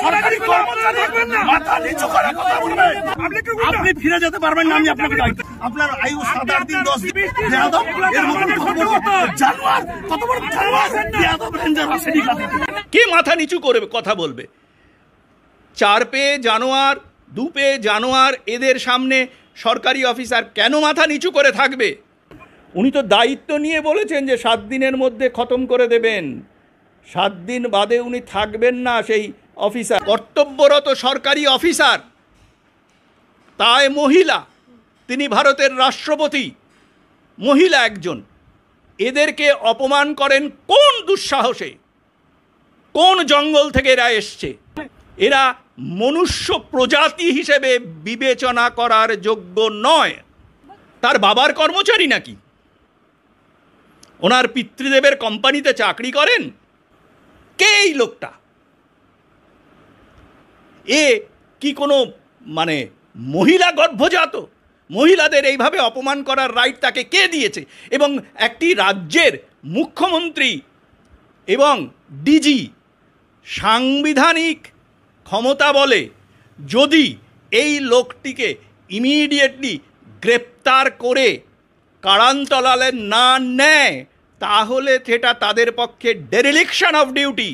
সরকারি কর্মচারী মাথা নিচু করে কথা বলবেন। আপনি ফিরে যেতে পারবেন না, আমি আপনাকে দায়িত্ব। আপনার আয়ু 7-8 দিন 10 দিন। এর মতন জানোয়ার, কত বড় জানোয়ার, যাদব রেঞ্জার আসেনি কাছে। কে মাথা নিচু করে কথা বলবে? 4 পেয়ে জানোয়ার, 2 পেয়ে জানোয়ার, এদের সামনে সরকারি অফিসার কেন মাথা নিচু করে থাকবে? উনি তো দায়িত্ব নিয়ে বলেছেন যে 7 দিনের মধ্যে খতম করে দেবেন। 7 দিন বাদে উনি থাকবেন না সেই অফিসার, কর্তব্যরত সরকারি অফিসার, তাই মহিলা, তিনি ভারতের রাষ্ট্রপতি, মহিলা একজন। এদেরকে অপমান করেন কোন দুঃসাহসে? কোন জঙ্গল থেকে এরা এসছে? এরা মনুষ্য প্রজাতি হিসেবে বিবেচনা করার যোগ্য নয়। তার বাবার কর্মচারী নাকি? ওনার পিতৃদেবের কোম্পানিতে চাকরি করেন? কে এই লোকটা? এ কি কোনো মানে মহিলা গর্ভজাত? মহিলাদের এইভাবে অপমান করার রাইট তাকে কে দিয়েছে? এবং একটি রাজ্যের মুখ্যমন্ত্রী এবং ডিজি সাংবিধানিক ক্ষমতা বলে যদি এই লোকটিকে ইমিডিয়েটলি গ্রেপ্তার করে কারান্তলালে না নেয়, তাহলে সেটা তাদের পক্ষে ডেরিলিকশন অফ ডিউটি।